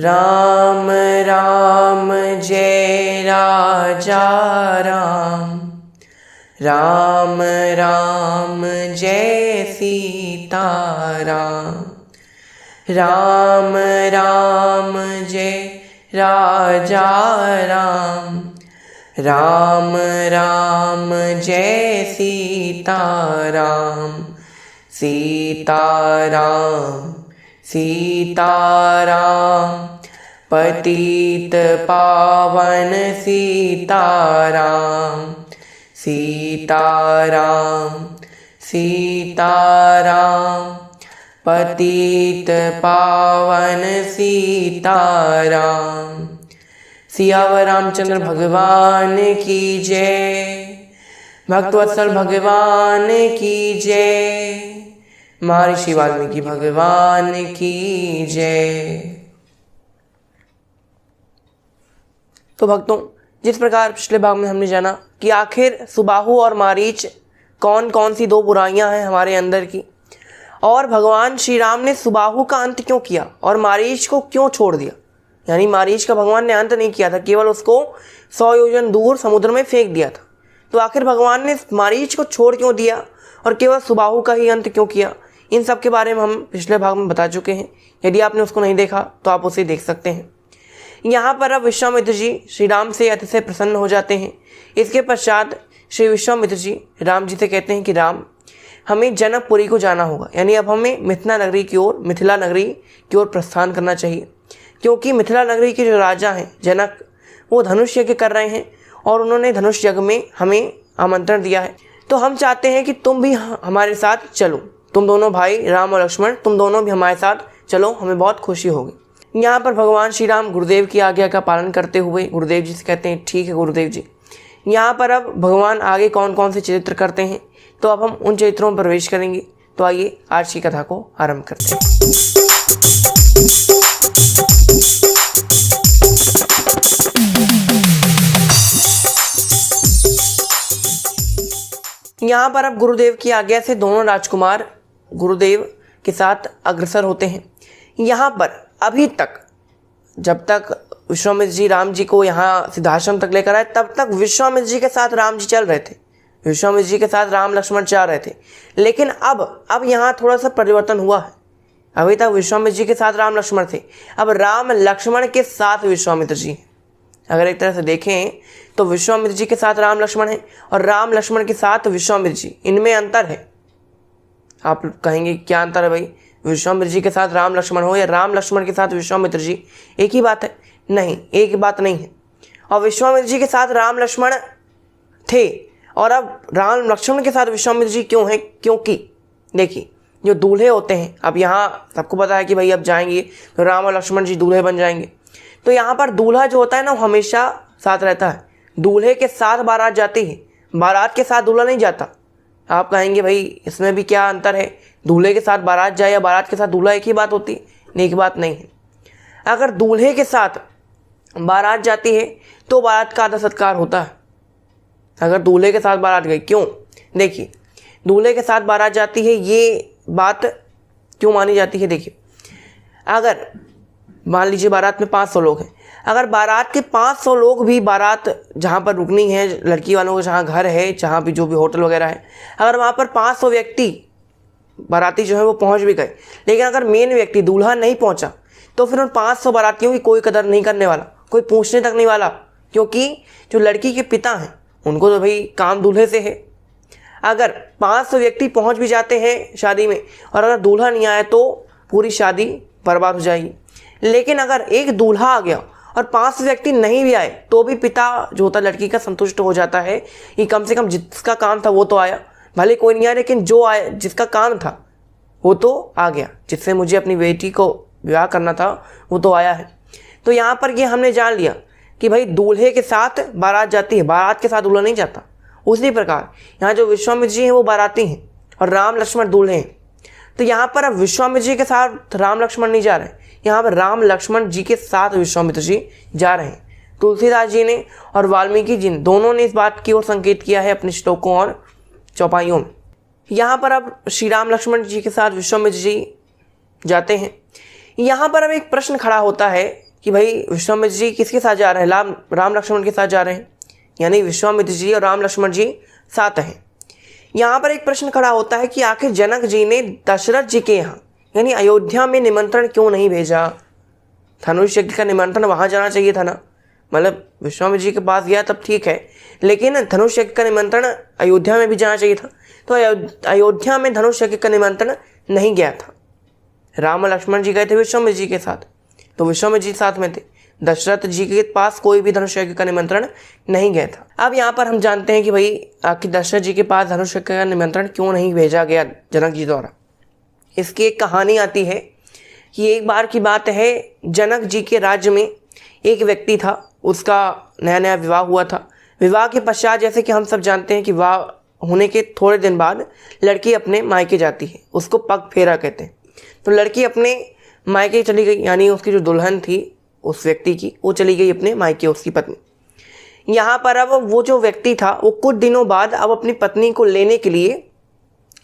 राम राम जय राजा राम, राम राम जय सीता राम, राम राम जय राजा राम, राम राम जय सीता राम, सीता राम सीता राम, पतित पावन सीता राम, सीता राम सीता राम, पतित पावन सीता राम। सियावर रामचंद्र भगवान की जय, भक्तवत्सल भगवान की जय, महर्षि वाल्मीकि भगवान की जय। तो भक्तों, जिस प्रकार पिछले भाग में हमने जाना कि आखिर सुबाहु और मारीच कौन कौन सी दो बुराइयां हैं हमारे अंदर की, और भगवान श्री राम ने सुबाहु का अंत क्यों किया और मारीच को क्यों छोड़ दिया, यानी मारीच का भगवान ने अंत नहीं किया था, केवल उसको 100 योजन दूर समुद्र में फेंक दिया था। तो आखिर भगवान ने मारीच को छोड़ क्यों दिया और केवल सुबाहु का ही अंत क्यों किया, इन सब के बारे में हम पिछले भाग में बता चुके हैं। यदि आपने उसको नहीं देखा तो आप उसे देख सकते हैं। यहाँ पर अब विश्वामित्र जी श्री राम से अतिशय प्रसन्न हो जाते हैं। इसके पश्चात श्री विश्वामित्र जी राम जी से कहते हैं कि राम, हमें जनकपुरी को जाना होगा, यानी अब हमें मिथिला नगरी की ओर प्रस्थान करना चाहिए, क्योंकि मिथिला नगरी के जो राजा हैं जनक, वो धनुष यज्ञ कर रहे हैं और उन्होंने धनुष यज्ञ में हमें आमंत्रण दिया है। तो हम चाहते हैं कि तुम भी हमारे साथ चलो, तुम दोनों भाई राम और लक्ष्मण, तुम दोनों भी हमारे साथ चलो, हमें बहुत खुशी होगी। यहाँ पर भगवान श्री राम गुरुदेव की आज्ञा का पालन करते हुए गुरुदेव जी से कहते हैं ठीक है गुरुदेव जी। यहाँ पर अब भगवान आगे कौन कौन से चरित्र करते हैं, तो अब हम उन चरित्रों में प्रवेश करेंगे। तो आइए आज की कथा को आरंभ करते हैं। यहाँ पर अब गुरुदेव की आज्ञा से दोनों राजकुमार गुरुदेव के साथ अग्रसर होते हैं। यहाँ पर अभी तक, जब तक विश्वामित्र जी राम जी को यहाँ सिद्धाश्रम तक लेकर आए, तब तक विश्वामित्र जी के साथ राम जी चल रहे थे, विश्वामित्र जी के साथ राम लक्ष्मण जा रहे थे। लेकिन अब यहाँ थोड़ा सा परिवर्तन हुआ है। अभी तक विश्वामित्र जी के साथ राम लक्ष्मण थे, अब राम लक्ष्मण के साथ विश्वामित्र जी। अगर एक तरह से देखें तो विश्वामित्र जी के साथ राम लक्ष्मण है और राम लक्ष्मण के साथ विश्वामित्र जी, इनमें अंतर है। आप कहेंगे क्या अंतर है भाई, विश्वामित्र जी के साथ राम लक्ष्मण हो या राम लक्ष्मण के साथ विश्वामित्र जी, एक ही बात है? नहीं, एक बात नहीं है। और विश्वामित्र जी के साथ राम लक्ष्मण थे और अब राम लक्ष्मण के साथ विश्वामित्र जी क्यों हैं? क्योंकि देखिए, जो दूल्हे होते हैं, अब यहाँ सबको पता है कि भाई अब जाएंगे तो राम और लक्ष्मण जी दूल्हे बन जाएंगे। तो यहाँ पर दूल्हा जो होता है ना, वो हमेशा साथ रहता है। दूल्हे के साथ बारात जाती है, बारात के साथ दूल्हा नहीं जाता। आप कहेंगे भाई इसमें भी क्या अंतर है, दूल्हे के साथ बारात जाए या बारात के साथ दूल्हा, एक ही बात होती? नहीं, एक बात नहीं है। अगर दूल्हे के साथ बारात जाती है तो बारात का आदर सत्कार होता है। अगर दूल्हे के साथ बारात गई, क्यों? देखिए, दूल्हे के साथ बारात जाती है, ये बात क्यों मानी जाती है? देखिए, अगर मान लीजिए बारात में 500 लोग हैं, अगर बारात के 500 लोग भी बारात जहाँ पर रुकनी है, लड़की वालों का जहाँ घर है, जहाँ भी जो भी होटल वगैरह है, अगर वहाँ पर 500 व्यक्ति बाराती जो है वो पहुँच भी गए, लेकिन अगर मेन व्यक्ति दूल्हा नहीं पहुँचा, तो फिर उन 500 बारातियों की कोई कदर नहीं करने वाला, कोई पूछने तक नहीं वाला, क्योंकि जो लड़की के पिता हैं उनको तो भाई काम दूल्हे से है। अगर 500 व्यक्ति पहुँच भी जाते हैं शादी में और अगर दूल्हा नहीं आया तो पूरी शादी बर्बाद हो जाएगी। लेकिन अगर एक दूल्हा आ गया और 500 व्यक्ति नहीं भी आए, तो भी पिता जो होता है लड़की का संतुष्ट हो जाता है कि कम से कम जिसका काम था वो तो आया, भले कोई नहीं आया लेकिन जो आया, जिसका काम था वो तो आ गया, जिससे मुझे अपनी बेटी को विवाह करना था वो तो आया है। तो यहाँ पर ये हमने जान लिया कि भाई दूल्हे के साथ बारात जाती है, बारात के साथ दूल्हा नहीं जाता। उसी प्रकार यहाँ जो विश्वामित्र जी हैं वो बाराती हैं और राम लक्ष्मण दूल्हे हैं। तो यहाँ पर अब विश्वामित्र जी के साथ राम लक्ष्मण नहीं जा रहे हैं, यहाँ पर राम लक्ष्मण जी के साथ विश्वामित्र जी जा रहे हैं। तुलसीदास जी ने और वाल्मीकि जी ने दोनों ने इस बात की ओर संकेत किया है अपने श्लोकों और चौपाइयों में। यहाँ पर अब श्री राम लक्ष्मण जी के साथ विश्वामित्र जी जाते हैं। यहाँ पर अब एक प्रश्न खड़ा होता है कि भाई विश्वामित्र जी किसके साथ जा रहे हैं, राम लक्ष्मण के साथ जा रहे हैं, यानी विश्वामित्र जी और राम लक्ष्मण जी साथ हैं। यहाँ पर एक प्रश्न खड़ा होता है कि आखिर जनक जी ने दशरथ जी के यहाँ यानी अयोध्या में निमंत्रण क्यों नहीं भेजा। धनुष यज्ञ का निमंत्रण वहाँ जाना चाहिए था ना, मतलब विश्वामित्र जी के पास गया तब ठीक है, लेकिन धनुष यज्ञ का निमंत्रण अयोध्या में भी जाना चाहिए था। तो अयोध्या में धनुष यज्ञ का निमंत्रण नहीं गया था। राम और लक्ष्मण जी गए थे विश्वामित्र जी के साथ, तो विश्वामित्र जी साथ में थे। दशरथ जी के पास कोई भी धनुष यज्ञ का निमंत्रण नहीं गया था। अब यहाँ पर हम जानते हैं कि भाई आखिर दशरथ जी के पास धनुष यज्ञ का निमंत्रण क्यों नहीं भेजा गया जनक जी द्वारा। इसकी एक कहानी आती है कि एक बार की बात है, जनक जी के राज्य में एक व्यक्ति था, उसका नया नया विवाह हुआ था। विवाह के पश्चात जैसे कि हम सब जानते हैं कि विवाह होने के थोड़े दिन बाद लड़की अपने मायके जाती है, उसको पग फेरा कहते हैं। तो लड़की अपने मायके चली गई, यानी उसकी जो दुल्हन थी उस व्यक्ति की, वो चली गई अपने मायके, उसकी पत्नी। यहाँ पर अब वो जो व्यक्ति था वो कुछ दिनों बाद अब अपनी पत्नी को लेने के लिए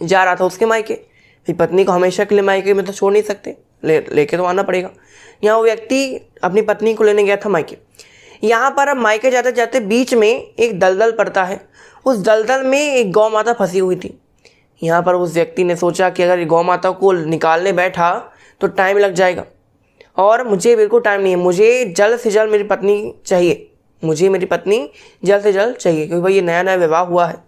जा रहा था उसके मायके। फिर पत्नी को हमेशा के लिए मायके में तो छोड़ नहीं सकते, लेके तो आना पड़ेगा। यहाँ वो व्यक्ति अपनी पत्नी को लेने गया था मायके। यहाँ पर अब मायके जाते जाते बीच में एक दलदल पड़ता है, उस दलदल में एक गौ माता फंसी हुई थी। यहाँ पर उस व्यक्ति ने सोचा कि अगर गौ माता को निकालने बैठा तो टाइम लग जाएगा और मुझे बिल्कुल टाइम नहीं है, मुझे जल्द से जल्द मेरी पत्नी चाहिए, मुझे मेरी पत्नी जल्द से जल्द चाहिए, क्योंकि भाई ये नया नया विवाह हुआ है।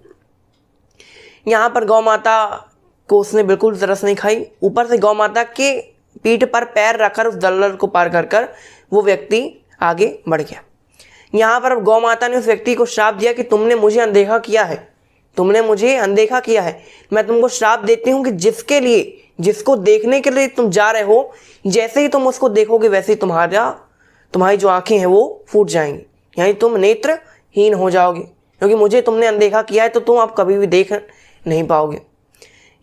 यहाँ पर गौ माता को उसने बिल्कुल तरस नहीं खाई, ऊपर से गौ माता के पीठ पर पैर रखकर उस दलदल को पार कर कर वो व्यक्ति आगे बढ़ गया। यहाँ पर अब गौ माता ने उस व्यक्ति को श्राप दिया कि तुमने मुझे अनदेखा किया है, तुमने मुझे अनदेखा किया है। मैं तुमको श्राप देती हूँ कि जिसके लिए, जिसको देखने के लिए तुम जा रहे हो, जैसे ही तुम उसको देखोगे वैसे ही तुम्हारी जो आंखें हैं वो फूट जाएंगी, यानी तुम नेत्रहीन हो जाओगे, क्योंकि मुझे तुमने अनदेखा किया है तो तुम अब कभी भी देख नहीं पाओगे।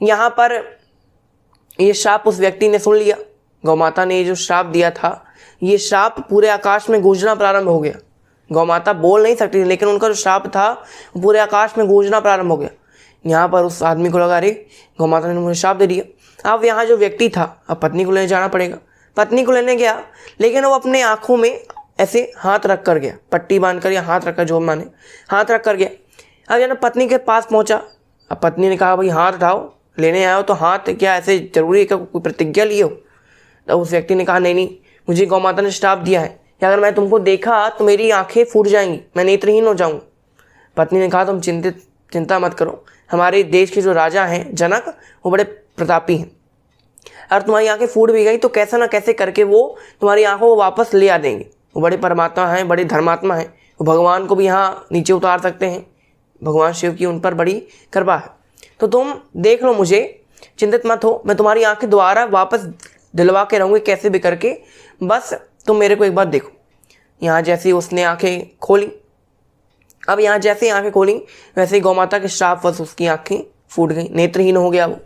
यहाँ पर ये श्राप उस व्यक्ति ने सुन लिया। गौ माता ने जो श्राप दिया था, ये श्राप पूरे आकाश में गूंजना प्रारंभ हो गया। गौ माता बोल नहीं सकती, लेकिन उनका जो श्राप था पूरे आकाश में गूंजना प्रारंभ हो गया। यहाँ पर उस आदमी को लगा, अरे गौ माता ने मुझे श्राप दे दिया। अब यहाँ जो व्यक्ति था, अब पत्नी को लेने जाना पड़ेगा। पत्नी को लेने गया, लेकिन वो अपने आँखों में ऐसे हाथ रख कर गया, पट्टी बांध कर या हाथ रख कर, जो माने हाथ रख कर गया। अब जब पत्नी के पास पहुँचा, अब पत्नी ने कहा, भाई हाथ उठाओ, लेने आए हो तो हाथ क्या ऐसे जरूरी है कि कोई प्रतिज्ञा लिए हो। तो उस व्यक्ति ने कहा, नहीं, मुझे गौ माता ने श्राप दिया है कि अगर मैं तुमको देखा तो मेरी आंखें फूट जाएंगी, मैं नेत्रहीन हो जाऊंगा। पत्नी ने कहा, तुम चिंता मत करो, हमारे देश के जो राजा हैं जनक, वो बड़े प्रतापी हैं, अगर तुम्हारी आंखें फूट भी गई तो कैसा ना कैसे करके वो तुम्हारी आंखों को वापस ले आ देंगे। वो बड़े परमात्मा हैं, बड़े धर्मात्मा हैं, वो भगवान को भी यहाँ नीचे उतार सकते हैं, भगवान शिव की उन पर बड़ी कृपा है। तो तुम देख लो, मुझे चिंतित मत हो, मैं तुम्हारी आंखें दोबारा वापस दिलवा के रहूँगी कैसे भी करके, बस तुम मेरे को एक बार देखो। यहाँ जैसे उसने आंखें खोली, अब यहाँ जैसे आंखें खोली वैसे ही गौ माता के श्राप वश उसकी आंखें फूट गई, नेत्रहीन हो गया वो।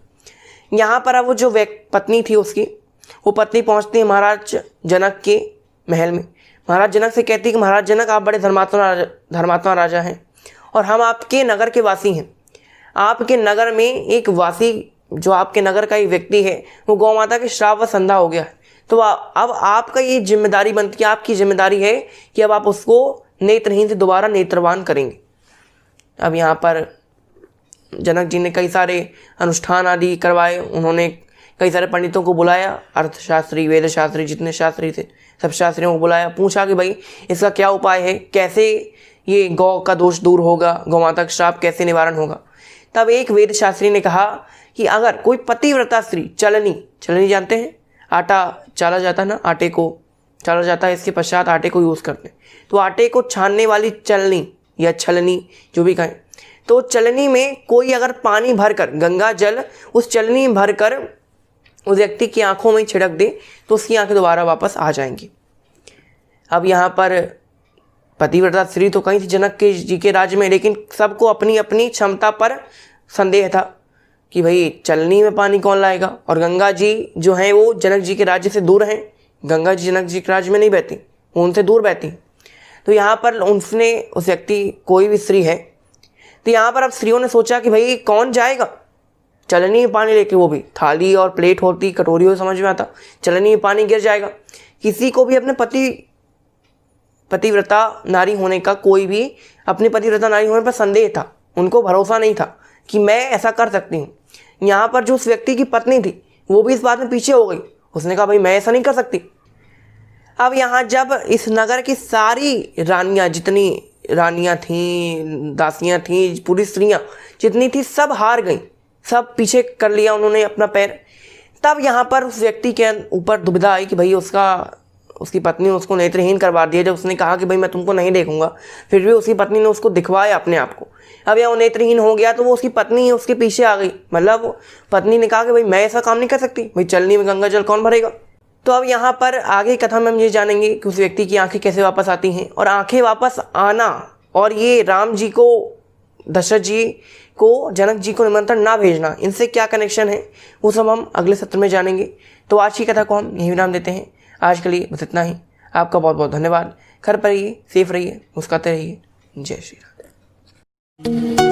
यहाँ पर अब वो जो पत्नी थी उसकी, वो पत्नी पहुँचती है महाराज जनक के महल में। महाराज जनक से कहती है कि महाराज जनक, आप बड़े धर्मात्मा राजा हैं और हम आपके नगर के वासी हैं। आपके नगर में एक वासी, जो आपके नगर का एक व्यक्ति है, वो गौ माता के श्राप वश अंधा हो गया है। तो अब आपका ये जिम्मेदारी बनती है, आपकी जिम्मेदारी है कि अब आप उसको नेत्रहीन से दोबारा नेत्रवान करेंगे। अब यहाँ पर जनक जी ने कई सारे अनुष्ठान आदि करवाए, उन्होंने कई सारे पंडितों को बुलाया, अर्थशास्त्री, वेद शास्त्री, जितने शास्त्री थे सब शास्त्रियों को बुलाया, पूछा कि भाई इसका क्या उपाय है, कैसे ये गौ का दोष दूर होगा, गौ माता का श्राप कैसे निवारण होगा। तब एक वेद शास्त्री ने कहा कि अगर कोई पतिव्रता स्त्री, चलनी जानते हैं, आटा चाला जाता है ना, आटे को चाला जाता है, इसके पश्चात आटे को यूज़ करते हैं, तो आटे को छानने वाली चलनी या छलनी जो भी कहें, तो चलनी में कोई अगर पानी भरकर, गंगा जल उस चलनी में भरकर उस व्यक्ति की आंखों में छिड़क दे तो उसकी आंखें दोबारा वापस आ जाएंगी। अब यहाँ पर पतिव्रता स्त्री तो कहीं थी जनक के जी के राज्य में, लेकिन सबको अपनी अपनी क्षमता पर संदेह था कि भाई चलनी में पानी कौन लाएगा, और गंगा जी जो हैं वो जनक जी के राज्य से दूर हैं, गंगा जी जनक जी के राज्य में नहीं बहती, वो उनसे दूर बहती। तो यहाँ पर उसने, उस व्यक्ति कोई भी स्त्री है, तो यहाँ पर अब स्त्रियों ने सोचा कि भाई कौन जाएगा चलनी में पानी लेके, वो भी थाली और प्लेट होती, कटोरी हो, समझ में आता, चलनी में पानी गिर जाएगा। किसी को भी अपने पति पतिव्रता नारी होने का कोई भी अपनी पतिव्रता नारी होने पर संदेह था, उनको भरोसा नहीं था कि मैं ऐसा कर सकती हूँ। यहाँ पर जो उस व्यक्ति की पत्नी थी वो भी इस बात में पीछे हो गई, उसने कहा भाई मैं ऐसा नहीं कर सकती। अब यहाँ जब इस नगर की सारी रानियाँ, जितनी रानियाँ थीं, दासियाँ थीं, पूरी स्त्रियाँ जितनी थी सब हार गईं, सब पीछे कर लिया उन्होंने अपना पैर। तब यहाँ पर उस व्यक्ति के ऊपर दुविधा आई कि भाई उसकी पत्नी ने उसको नेत्रहीन करवा दिया। जब उसने कहा कि भाई मैं तुमको नहीं देखूंगा, फिर भी उसकी पत्नी ने उसको दिखवाया अपने आप को। अब यह वो नेत्रहीन हो गया तो वो उसकी पत्नी उसके पीछे आ गई, मतलब पत्नी ने कहा कि भाई मैं ऐसा काम नहीं कर सकती, भाई चलनी में गंगा जल कौन भरेगा। तो अब यहाँ पर आगे कथा में हम ये जानेंगे कि उस व्यक्ति की आंखें कैसे वापस आती हैं, और आंखें वापस आना और ये राम जी को, दशरथ जी को, जनक जी को निमंत्रण ना भेजना, इनसे क्या कनेक्शन है वो सब हम अगले सत्र में जानेंगे। तो आज की कथा को हम यही विराम देते हैं। आज के लिए बस इतना ही। आपका बहुत बहुत धन्यवाद। घर पर रहिए, सेफ रहिए, मुस्कुराते रहिए। जय श्री राम।